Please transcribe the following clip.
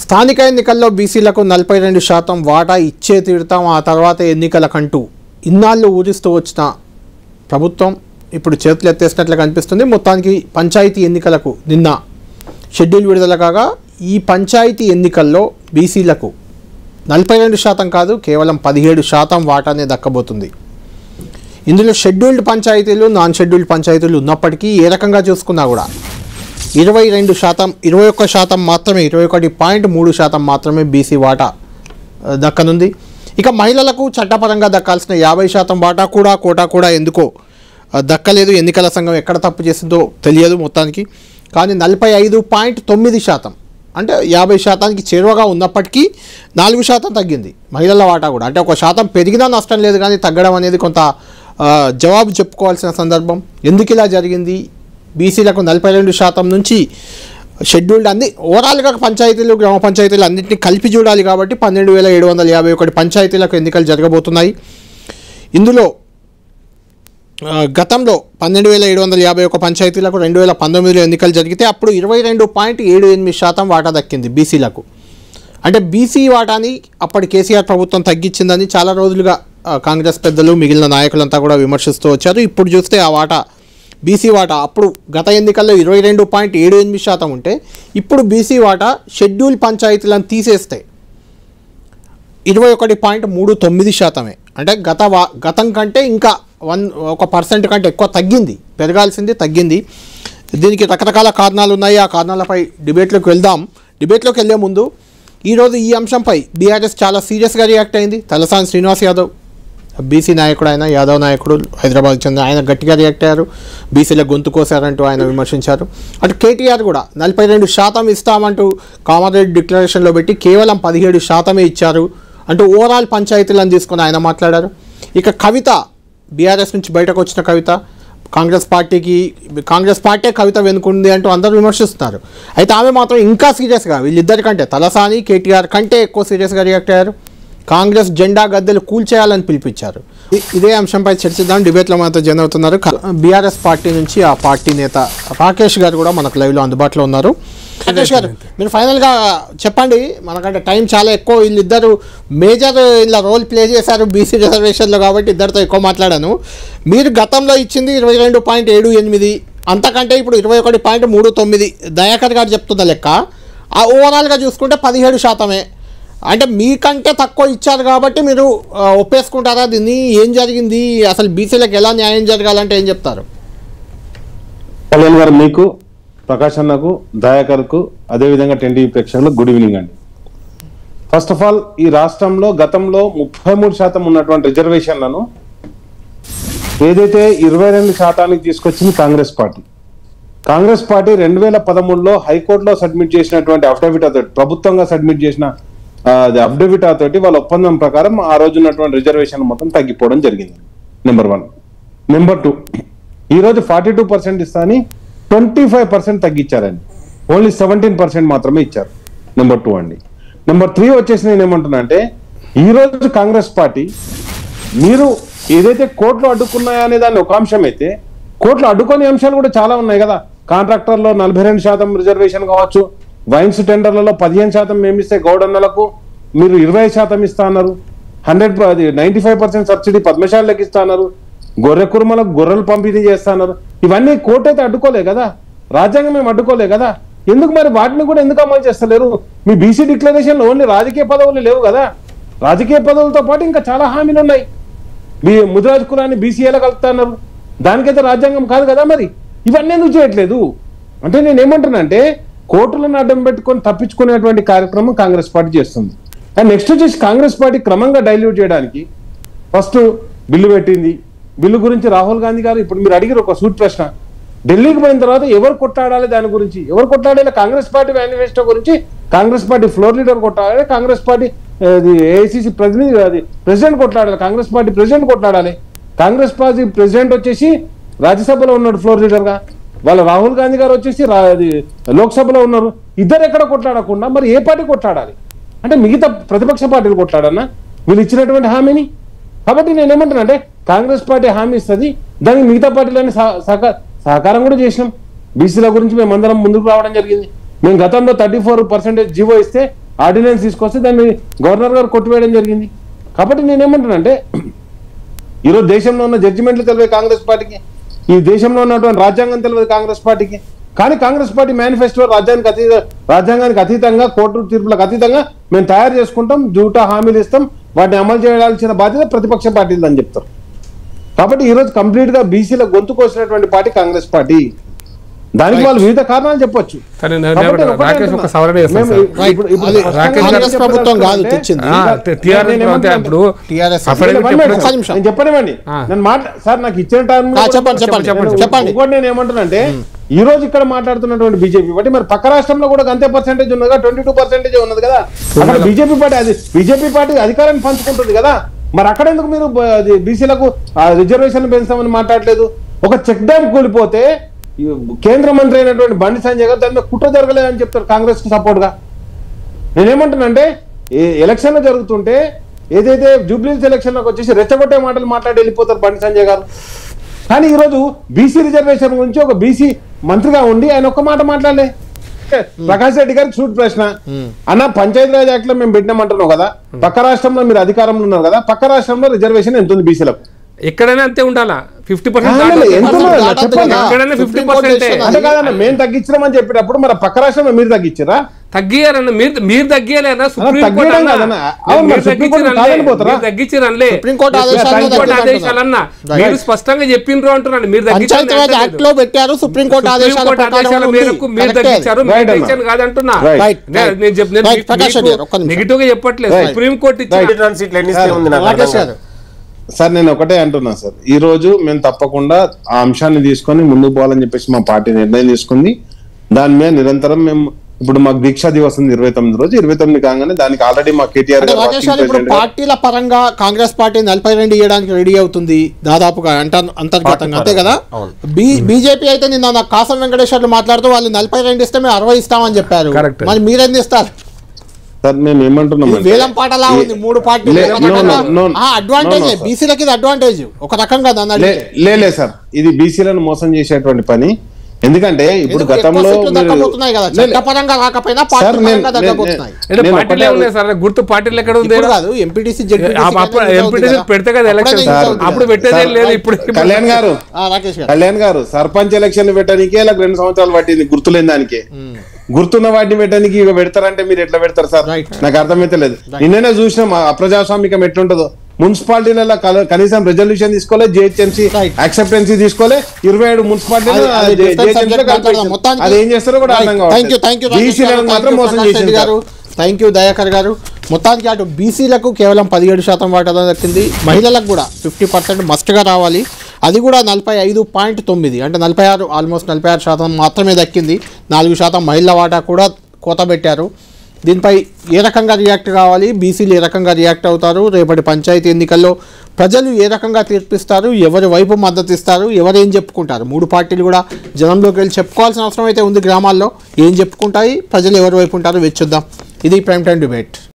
స్థానిక ఎన్నికల్లో బీసీలకు 42% వాటా ఇచ్చే తీరుతాం, ఆ తర్వాత ఎన్నికలకంటూ ఇన్నాళ్ళు ఊరిస్తూ వచ్చిన ప్రభుత్వం ఇప్పుడు చేతులు ఎత్తేసినట్లు కనిపిస్తుంది. మొత్తానికి పంచాయతీ ఎన్నికలకు నిన్న షెడ్యూల్ విడుదల కాగా ఈ పంచాయతీ ఎన్నికల్లో బీసీలకు 42% కాదు, కేవలం 17% వాటానే దక్కబోతుంది. ఇందులో షెడ్యూల్డ్ పంచాయతీలు, నాన్ షెడ్యూల్డ్ పంచాయతీలు ఉన్నప్పటికీ ఏ రకంగా చూసుకున్నా కూడా 21% మాత్రమే, 21.3% మాత్రమే బీసీ వాటా దక్కనుంది. ఇక మహిళలకు చట్టపరంగా దక్కాల్సిన 50% వాటా కోటా కూడా ఎందుకో దక్కలేదు. ఎన్నికల సంఘం ఎక్కడ తప్పు చేసిందో తెలియదు మొత్తానికి. కానీ 45.9% అంటే 50%కి చేరువగా ఉన్నప్పటికీ 4% తగ్గింది మహిళల వాటా కూడా. అంటే 1% పెరిగినా నష్టం లేదు, కానీ తగ్గడం అనేది కొంత జవాబు చెప్పుకోవాల్సిన సందర్భం. ఎందుకు ఇలా జరిగింది? బీసీలకు 42% నుంచి షెడ్యూల్డ్ అన్ని ఓవరాల్గా పంచాయతీలు, గ్రామ పంచాయతీలు అన్నింటినీ కలిపి చూడాలి కాబట్టి 12,751 పంచాయతీలకు ఎన్నికలు జరగబోతున్నాయి. ఇందులో గతంలో 12,751 పంచాయతీలకు 2019లో ఎన్నికలు జరిగితే అప్పుడు 22.78% వాటా దక్కింది బీసీలకు. అంటే బీసీ వాటాని అప్పటి కేసీఆర్ ప్రభుత్వం తగ్గించిందని చాలా రోజులుగా కాంగ్రెస్ పెద్దలు, మిగిలిన నాయకులంతా కూడా విమర్శిస్తూ వచ్చారు. ఇప్పుడు చూస్తే ఆ వాటా, బీసీ వాటా అప్పుడు గత ఎన్నికల్లో 22.78% ఉంటే ఇప్పుడు బీసీ వాటా షెడ్యూల్ పంచాయతీలను తీసేస్తే 21.39%. అంటే గతం కంటే ఇంకా 1% కంటే ఎక్కువ తగ్గింది, పెరగాల్సింది తగ్గింది. దీనికి రకరకాల కారణాలు ఉన్నాయి. ఆ కారణాలపై డిబేట్లోకి వెళ్దాం. డిబేట్లోకి వెళ్ళే ముందు ఈరోజు ఈ అంశంపై బీఆర్ఎస్ చాలా సీరియస్గా రియాక్ట్ అయింది. తలసాని శ్రీనివాస్ యాదవ్, బీసీ నాయకుడు, ఆయన యాదవ్ నాయకుడు, హైదరాబాద్ చెందిన ఆయన గట్టిగా రియాక్ట్ అయ్యారు. బీసీల గొంతు కోసారంటూ ఆయన విమర్శించారు. అటు కేటీఆర్ కూడా 42% ఇస్తామంటూ కామారెడ్డి డిక్లరేషన్లో పెట్టి కేవలం 17% ఇచ్చారు అంటూ ఓవరాల్ పంచాయతీలను తీసుకొని ఆయన మాట్లాడారు. ఇక కవిత, బీఆర్ఎస్ నుంచి బయటకు వచ్చిన కవిత, కాంగ్రెస్ పార్టీ కవిత వెనుకుంది అంటూ అందరూ విమర్శిస్తున్నారు. అయితే ఆమె మాత్రం ఇంకా సీరియస్గా, వీళ్ళిద్దరికంటే తలసాని, కేటీఆర్ కంటే ఎక్కువ సీరియస్గా రియాక్ట్ అయ్యారు. కాంగ్రెస్ జెండా గద్దెలు కూల్చేయాలని పిలిపించారు. ఇదే అంశంపై చర్చిద్దాం. డిబేట్లో మనతో జాయిన్ అవుతున్నారు బీఆర్ఎస్ పార్టీ నుంచి ఆ పార్టీ నేత రాకేష్ గారు కూడా మనకు లైవ్లో అందుబాటులో ఉన్నారు. రాకేష్ గారు, మీరు ఫైనల్గా చెప్పండి, మనకంటే టైం చాలా ఎక్కువ. వీళ్ళిద్దరు మేజర్ ఇలా రోల్ ప్లే చేశారు బీసీ రిజర్వేషన్లో, కాబట్టి ఇద్దరితో ఎక్కువ మాట్లాడాను. మీరు గతంలో ఇచ్చింది 22.78, అంతకంటే ఇప్పుడు 21.39. దయాకర్ గారు చెప్తున్న లెక్క ఓవరాల్గా చూసుకుంటే 17%. అంటే మీకంటే తక్కువ ఇచ్చారు కాబట్టి మీరు ఒప్పేసుకుంటారా దీన్ని? ఏం జరిగింది అసలు? బీసీలకు ఎలా న్యాయం జరగాలంటే ఏం చెప్తారు? కళ్యాణ్ గారు, మీకు, ప్రకాష్ అన్నకు, దయాకర్కు, అదేవిధంగా 10 ప్రేక్షకులకు గుడ్ ఈవినింగ్ అండి. ఫస్ట్ ఆఫ్ ఆల్, ఈ రాష్ట్రంలో గతంలో 33% ఉన్నటువంటి రిజర్వేషన్లను ఏదైతే 22% తీసుకొచ్చింది కాంగ్రెస్ పార్టీ 2013లో హైకోర్టులో సబ్మిట్ చేసినటువంటి అఫిడవిట్ అథారిటీ, ప్రభుత్వంగా సబ్మిట్ చేసిన అఫిడవిట్ అథారిటీ వాళ్ళ ఒప్పందం ప్రకారం ఆ రోజు ఉన్నటువంటి రిజర్వేషన్ మొత్తం తగ్గిపోవడం జరిగింది. నెంబర్ 1. నెంబర్ 2, ఈరోజు 42% ఇస్తా అని 25% తగ్గించారండి. ఓన్లీ 17% మాత్రమే ఇచ్చారు. నెంబర్ 2 అండి. నెంబర్ 3 వచ్చేసి నేను ఏమంటున్నా అంటే, ఈరోజు కాంగ్రెస్ పార్టీ మీరు ఏదైతే కోర్టులో అడ్డుకున్నాయా అనే దాన్ని ఒక అంశం అయితే, కోర్టులో అడ్డుకునే అంశాలు కూడా చాలా ఉన్నాయి కదా. కాంట్రాక్టర్లో 42% రిజర్వేషన్ కావచ్చు, వైన్స్ టెండర్లలో 15% మేమిస్తే గౌడన్నలకు మీరు 20% ఇస్తా అన్నారు. 95% సబ్సిడీ పద్మశాలకు ఇస్తా అన్నారు. గొర్రె కుర్మలకు గొర్రెలు పంపిణీ చేస్తా అన్నారు. ఇవన్నీ కోర్టు అయితే అడ్డుకోలే కదా, రాజ్యాంగం మేము అడ్డుకోలే కదా. ఎందుకు మరి వాటిని కూడా ఎందుకు అమలు చేస్తలేరు? మీ బీసీ డిక్లరేషన్లో ఓన్లీ రాజకీయ పదవులు లేవు కదా, రాజకీయ పదవులతో పాటు ఇంకా చాలా హామీలు ఉన్నాయి. ముదిరాజు కులాన్ని బీసీఏలో కలుపుతా అన్నారు, దానికైతే రాజ్యాంగం కాదు కదా. మరి ఇవన్నీ ఎందుకు చేయట్లేదు? అంటే నేను ఏమంటున్నా అంటే, కోర్టులను అడ్డం పెట్టుకొని తప్పించుకునేటువంటి కార్యక్రమం కాంగ్రెస్ పార్టీ చేస్తుంది. అండ్ నెక్స్ట్ వచ్చేసి కాంగ్రెస్ పార్టీ క్రమంగా డైల్యూట్ చేయడానికి ఫస్ట్ బిల్లు పెట్టింది. బిల్లు గురించి రాహుల్ గాంధీ గారు ఇప్పుడు మీరు అడిగిన ఒక సూట్ ప్రశ్న, ఢిల్లీకి పోయిన తర్వాత ఎవరు కొట్లాడాలి, దాని గురించి ఎవరు కొట్లాడాలి? కాంగ్రెస్ పార్టీ మేనిఫెస్టో గురించి కాంగ్రెస్ పార్టీ ఫ్లోర్ లీడర్ కొట్లాడాలి, కాంగ్రెస్ పార్టీ ఏఐసిసి ప్రెసిడెంట్ కొట్లాడాలి, కాంగ్రెస్ పార్టీ ప్రెసిడెంట్ కొట్లాడాలి. కాంగ్రెస్ పార్టీ ప్రెసిడెంట్ వచ్చేసి రాజ్యసభలో ఉన్నాడు ఫ్లోర్ లీడర్గా, వాళ్ళ రాహుల్ గాంధీ గారు వచ్చేసి లోక్సభలో ఉన్నారు. ఇద్దరు ఎక్కడ కొట్లాడకుండా మరి ఏ పార్టీ కొట్లాడాలి? అంటే మిగతా ప్రతిపక్ష పార్టీలు కొట్లాడన్నా వీళ్ళు ఇచ్చినటువంటి హామీని? కాబట్టి నేనేమంటున్నా అంటే, కాంగ్రెస్ పార్టీ హామీ ఇస్తుంది, దానికి మిగతా పార్టీలన్నీ సహకారం కూడా చేసినాం. బీసీల గురించి మేమందరం ముందుకు రావడం జరిగింది. మేము గతంలో 34% జీవో ఇస్తే ఆర్డినెన్స్ తీసుకొస్తే దాన్ని గవర్నర్ గారు కొట్టివేయడం జరిగింది. కాబట్టి నేనేమంటానంటే ఈరోజు దేశంలో ఉన్న జడ్జిమెంట్లు తెలియదు కాంగ్రెస్ పార్టీకి, ఈ దేశంలో ఉన్నటువంటి రాజ్యాంగం తెలియదు కాంగ్రెస్ పార్టీకి. కానీ కాంగ్రెస్ పార్టీ మేనిఫెస్టో రాజ్యాంగానికి అతీతంగా, కోర్టు తీర్పులకు అతీతంగా మేము తయారు చేసుకుంటాం, జూటా హామీలు ఇస్తాం, వాటిని అమలు చేయాల్సిన బాధ్యత ప్రతిపక్ష పార్టీలు అని చెప్తారు. కాబట్టి ఈరోజు కంప్లీట్ గా బీసీల గొంతు కోసినటువంటి పార్టీ కాంగ్రెస్ పార్టీ. దానికి వాళ్ళు వివిధ కారణాలు చెప్పొచ్చు. చెప్పనివ్వండి సార్, నాకు ఇచ్చిన టైం నేను ఏమంటున్నానంటే ఈ రోజు ఇక్కడ మాట్లాడుతున్నటువంటి బీజేపీ పార్టీ మరి పక్క రాష్ట్రంలో కూడా అంతే పర్సెంటేజ్ ఉన్నది కదా, 22% ఉన్నది కదా. అక్కడ బీజేపీ పార్టీ అధికారాన్ని పంచుకుంటుంది కదా. మరి అక్కడ ఎందుకు మీరు బీసీలకు రిజర్వేషన్ పెంచుతామని మాట్లాడలేదు? ఒక చెక్ డ్యామ్ కూలిపోతే కేంద్ర మంత్రి అయినటువంటి బండి సంజయ్ గారు దాని మీద కుట్ర జరగలేదని చెప్తారు కాంగ్రెస్ కు సపోర్ట్ గా. నేనేమంటున్నానంటే ఎలక్షన్లు జరుగుతుంటే ఏదైతే జూబ్లీహిల్స్ ఎలక్షన్లకు వచ్చేసి రెచ్చగొట్టే మాటలు మాట్లాడి వెళ్ళిపోతారు బండి సంజయ్ గారు. కానీ ఈరోజు బీసీ రిజర్వేషన్ గురించి ఒక బీసీ మంత్రిగా ఉండి ఆయన ఒక్క మాట మాట్లాడలే. ప్రకాష్ రెడ్డి గారికి సూట్ ప్రశ్న, అన్న పంచాయతీరాజ్ యాక్ట్ లో మేము పెట్టినామంటున్నావు కదా, పక్క రాష్ట్రంలో మీరు అధికారంలో ఉన్నారు కదా, పక్క రాష్ట్రంలో రిజర్వేషన్ ఎంత ఉంది బీసీలకు? ఎక్కడైనా అంతే ఉండాలా, 50%. అంటే కాదన్న మేము తగ్గించినామని చెప్పేటప్పుడు మరి పక్క రాష్ట్రంలో మీరు తగ్గించారా? తగ్గియారన్న మీరు తగ్గియాలేనా? సుప్రీంకోర్టు ఆదేశాలన్నా మీరు స్పష్టంగా చెప్పిండ్రు అంటున్నాను. మీరు ఆదేశాల మేరకు మీరు తగ్గించారు, కాదంటున్నా. నెగిటివ్ గా చెప్పట్లేదు. సుప్రీంకోర్టు సార్ నేను ఒకటే అంటున్నా సార్, ఈ రోజు మేము తప్పకుండా ఆ అంశాన్ని తీసుకొని ముందుకు పోవాలని చెప్పేసి మా పార్టీ నిర్ణయం తీసుకుంది. దాని మీద నిరంతరం మేము ఇప్పుడు మాకు దీక్షా దివస్ ఉంది 29 రోజు, 29 కాగానే దానికి ఆల్రెడీ మా కేటీఆర్ పార్టీల పరంగా కాంగ్రెస్ పార్టీ 42 ఇవ్వడానికి రెడీ అవుతుంది దాదాపుగా అంతర్గతంగా, అంతే కదా. బీజేపీ అయితే నిన్న కాసం వెంకటేశ్వర్లు మాట్లాడుతూ వాళ్ళు 42 ఇస్తే మేము 60 ఇస్తామని చెప్పారు. మరి మీరేం ఇస్తారు సార్? మేము ఏమంటున్నాం, వేలం పాటలా ఉంది 3 పార్టీలు అడ్వాంటేజ్, బీసీలకి ఇది అడ్వాంటేజ్ ఒక రకంగా. లే సార్, ఇది బీసీలను మోసం చేసేటువంటి పని. ఎందుకంటే ఇప్పుడు గతంలో గుర్తు పార్టీలు ఎక్కడ ఉంది కాదు, ఎంపీటీసీ పెడితే కదా ఎలక్షన్ అప్పుడు పెట్టేదే లేదు. ఇప్పుడు కళ్యాణ్ గారు సర్పంచ్ ఎలక్షన్ పెట్టడానికి 2 సంవత్సరాలు పట్టింది, గుర్తులేని దానికి. గుర్తున్న వాటిని పెట్టడానికి ఇక పెడతారంటే మీరు ఎట్లా పెడతారు సార్? నాకు అర్థమైతే లేదు. నిన్ననే చూసినాం అప్రజాస్వామికం ఎట్లుంటదో. మున్సిపాలిటీలలో కనీసం రెజల్యూషన్ తీసుకోలే, జిహెచ్ఎంసీ యాక్సెప్టెన్సీ తీసుకోలే, 27 మున్సిపాలిటీలు అదేం చేస్తారో కూడా అర్థం కావాలి. మాత్రం మోసం చేశారు. థ్యాంక్ యూ దయాకర్ గారు. మొత్తానికి అటు బీసీలకు కేవలం 17% వాటా దక్కింది, మహిళలకు కూడా 50% మస్ట్గా రావాలి, అది కూడా 45.9 అంటే 46 ఆల్మోస్ట్ 46% మాత్రమే దక్కింది. 4% మహిళల వాటా కూడా కోత పెట్టారు. దీనిపై ఏ రకంగా రియాక్ట్ కావాలి, బీసీలు ఏ రకంగా రియాక్ట్ అవుతారు, రేపటి పంచాయతీ ఎన్నికల్లో ప్రజలు ఏ రకంగా తీర్పిస్తారు, ఎవరి వైపు మద్దతు ఇస్తారు, ఎవరేం చెప్పుకుంటారు, 3 పార్టీలు కూడా జనంలోకి వెళ్ళి చెప్పుకోవాల్సిన అవసరం అయితే ఉంది. గ్రామాల్లో ఏం చెప్పుకుంటాయి, ప్రజలు ఎవరి వైపు ఉంటారో వెచ్చుద్దాం. ఇది ప్రైమ్ టైం డిబేట్.